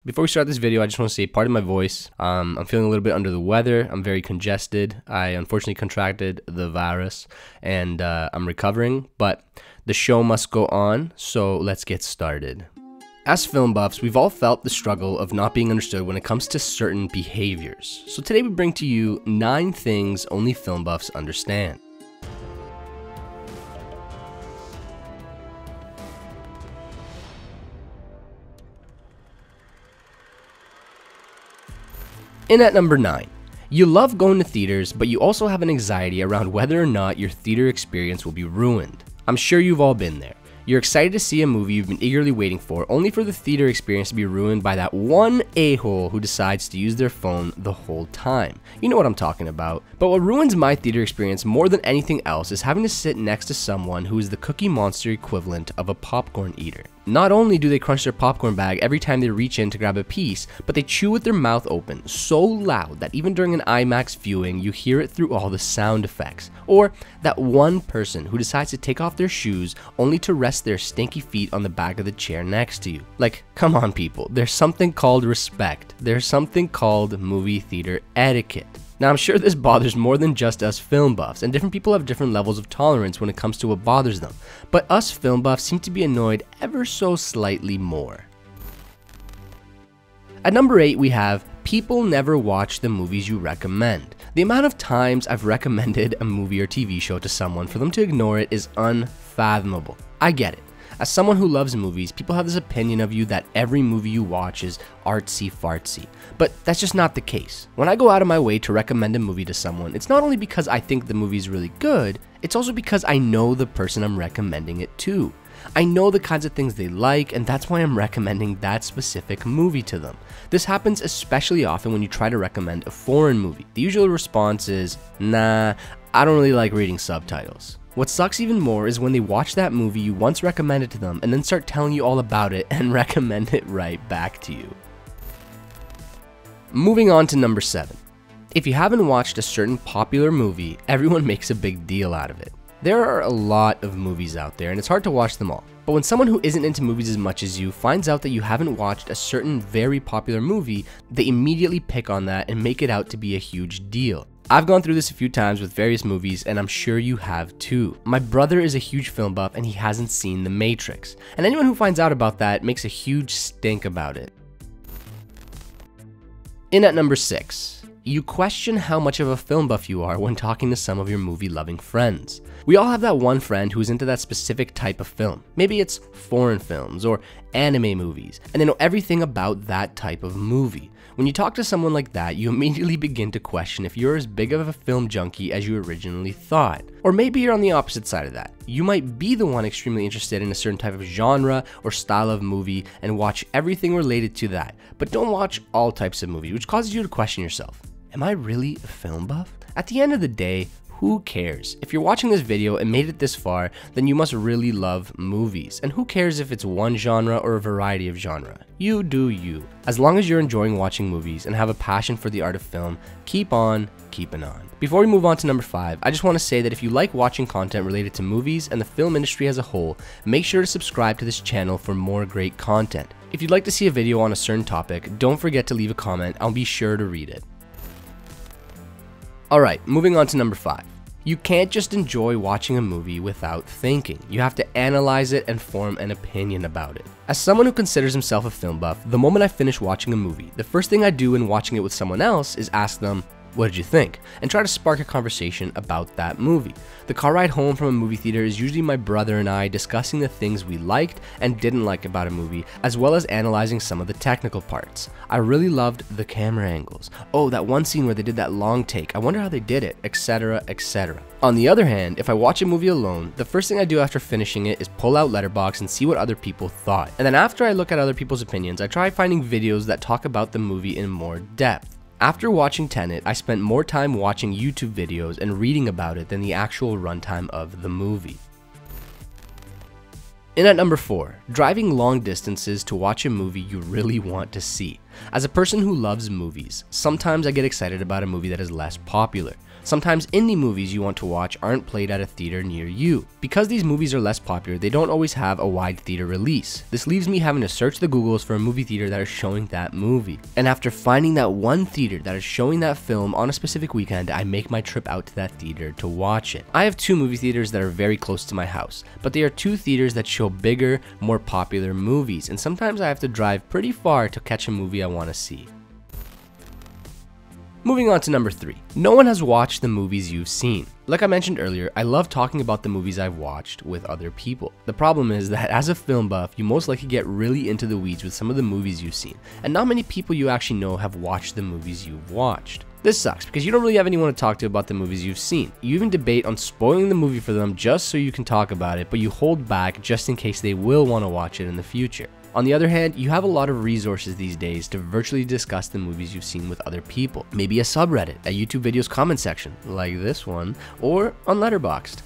Before we start this video, I just want to say, pardon my voice. I'm feeling a little bit under the weather. I'm very congested. I unfortunately contracted the virus and I'm recovering, but the show must go on, so let's get started. As film buffs, we've all felt the struggle of not being understood when it comes to certain behaviors. So today we bring to you 9 things only film buffs understand. In at number 9, you love going to theaters, but you also have an anxiety around whether or not your theater experience will be ruined. I'm sure you've all been there. You're excited to see a movie you've been eagerly waiting for, only for the theater experience to be ruined by that one a-hole who decides to use their phone the whole time. You know what I'm talking about. But what ruins my theater experience more than anything else is having to sit next to someone who is the Cookie Monster equivalent of a popcorn eater. Not only do they crunch their popcorn bag every time they reach in to grab a piece, but they chew with their mouth open so loud that even during an IMAX viewing, you hear it through all the sound effects. Or that one person who decides to take off their shoes only to rest their stinky feet on the back of the chair next to you. Like, come on people, there's something called respect. There's something called movie theater etiquette. Now I'm sure this bothers more than just us film buffs, and different people have different levels of tolerance when it comes to what bothers them, but us film buffs seem to be annoyed ever so slightly more. At number 8 we have, people never watch the movies you recommend. The amount of times I've recommended a movie or TV show to someone for them to ignore it is unfathomable. I get it. As someone who loves movies, people have this opinion of you that every movie you watch is artsy-fartsy, but that's just not the case. When I go out of my way to recommend a movie to someone, it's not only because I think the movie is really good, it's also because I know the person I'm recommending it to. I know the kinds of things they like, and that's why I'm recommending that specific movie to them. This happens especially often when you try to recommend a foreign movie. The usual response is, nah, I don't really like reading subtitles. What sucks even more is when they watch that movie you once recommended to them and then start telling you all about it and recommend it right back to you. Moving on to number 7. If you haven't watched a certain popular movie, everyone makes a big deal out of it. There are a lot of movies out there and it's hard to watch them all. But when someone who isn't into movies as much as you finds out that you haven't watched a certain very popular movie, they immediately pick on that and make it out to be a huge deal. I've gone through this a few times with various movies and I'm sure you have too. My brother is a huge film buff and he hasn't seen The Matrix. And anyone who finds out about that makes a huge stink about it. In at number 6. You question how much of a film buff you are when talking to some of your movie-loving friends. We all have that one friend who's into that specific type of film. Maybe it's foreign films or anime movies, and they know everything about that type of movie. When you talk to someone like that, you immediately begin to question if you're as big of a film junkie as you originally thought. Or maybe you're on the opposite side of that. You might be the one extremely interested in a certain type of genre or style of movie and watch everything related to that, but don't watch all types of movies, which causes you to question yourself. Am I really a film buff? At the end of the day, who cares? If you're watching this video and made it this far, then you must really love movies. And who cares if it's one genre or a variety of genre? You do you. As long as you're enjoying watching movies and have a passion for the art of film, keep on keeping on. Before we move on to number 5, I just want to say that if you like watching content related to movies and the film industry as a whole, make sure to subscribe to this channel for more great content. If you'd like to see a video on a certain topic, don't forget to leave a comment. I'll be sure to read it. Alright, moving on to number 5. You can't just enjoy watching a movie without thinking. You have to analyze it and form an opinion about it. As someone who considers himself a film buff, the moment I finish watching a movie, the first thing I do when watching it with someone else is ask them, what did you think? And try to spark a conversation about that movie. The car ride home from a movie theater is usually my brother and I discussing the things we liked and didn't like about a movie, as well as analyzing some of the technical parts. I really loved the camera angles. Oh, that one scene where they did that long take. I wonder how they did it, etc, etc. On the other hand, if I watch a movie alone, the first thing I do after finishing it is pull out Letterboxd and see what other people thought. And then after I look at other people's opinions, I try finding videos that talk about the movie in more depth. After watching Tenet, I spent more time watching YouTube videos and reading about it than the actual runtime of the movie. In at number 4, driving long distances to watch a movie you really want to see. As a person who loves movies, sometimes I get excited about a movie that is less popular. Sometimes indie movies you want to watch aren't played at a theater near you. Because these movies are less popular, they don't always have a wide theater release. This leaves me having to search the Googles for a movie theater that is showing that movie. And after finding that one theater that is showing that film on a specific weekend, I make my trip out to that theater to watch it. I have 2 movie theaters that are very close to my house, but they are 2 theaters that show bigger, more popular movies, and sometimes I have to drive pretty far to catch a movie I want to see. Moving on to number 3. No one has watched the movies you've seen. Like I mentioned earlier, I love talking about the movies I've watched with other people. The problem is that as a film buff, you most likely get really into the weeds with some of the movies you've seen, and not many people you actually know have watched the movies you've watched. This sucks because you don't really have anyone to talk to about the movies you've seen. You even debate on spoiling the movie for them just so you can talk about it, but you hold back just in case they will want to watch it in the future. On the other hand, you have a lot of resources these days to virtually discuss the movies you've seen with other people. Maybe a subreddit, a YouTube video's comment section, like this one, or on Letterboxd.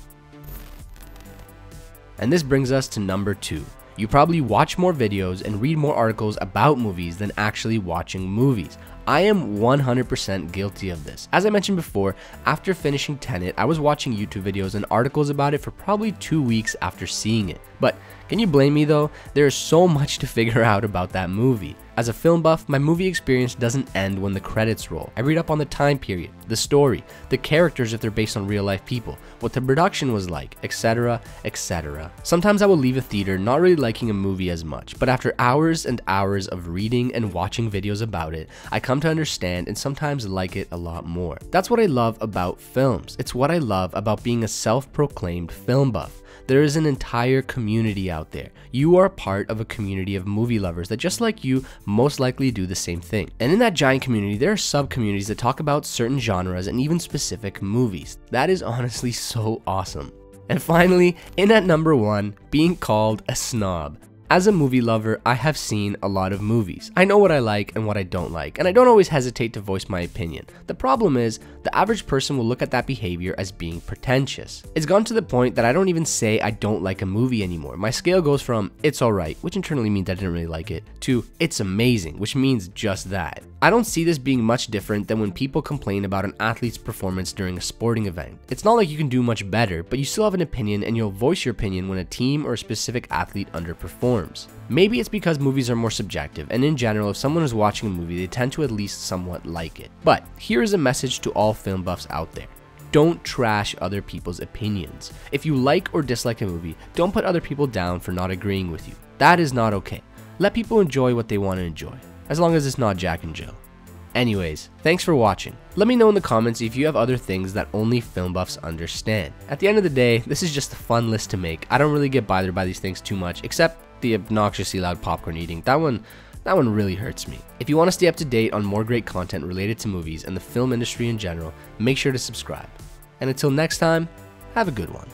And this brings us to number 2. You probably watch more videos and read more articles about movies than actually watching movies. I am 100% guilty of this. As I mentioned before, after finishing Tenet, I was watching YouTube videos and articles about it for probably 2 weeks after seeing it. But can you blame me though? There is so much to figure out about that movie. As a film buff, my movie experience doesn't end when the credits roll. I read up on the time period, the story, the characters if they're based on real life people, what the production was like, etc, etc. Sometimes I will leave a theater not really liking a movie as much, but after hours and hours of reading and watching videos about it, I come to understand and sometimes like it a lot more. That's what I love about films. It's what I love about being a self-proclaimed film buff. There is an entire community out there. You are part of a community of movie lovers that just like you most likely do the same thing. And in that giant community, there are sub-communities that talk about certain genres and even specific movies. That is honestly so awesome. And finally, in at number 1, being called a snob. As a movie lover, I have seen a lot of movies. I know what I like and what I don't like, and I don't always hesitate to voice my opinion. The problem is, the average person will look at that behavior as being pretentious. It's gone to the point that I don't even say I don't like a movie anymore. My scale goes from it's alright, which internally means I didn't really like it, to it's amazing, which means just that. I don't see this being much different than when people complain about an athlete's performance during a sporting event. It's not like you can do much better, but you still have an opinion and you'll voice your opinion when a team or a specific athlete underperforms. Maybe it's because movies are more subjective, and in general, if someone is watching a movie, they tend to at least somewhat like it. But here is a message to all film buffs out there. Don't trash other people's opinions. If you like or dislike a movie, don't put other people down for not agreeing with you. That is not okay. Let people enjoy what they want to enjoy, as long as it's not Jack and Jill. Anyways, thanks for watching. Let me know in the comments if you have other things that only film buffs understand. At the end of the day, this is just a fun list to make. I don't really get bothered by these things too much, except the obnoxiously loud popcorn eating. That one really hurts me. If you want to stay up to date on more great content related to movies and the film industry in general, make sure to subscribe. And until next time, have a good one.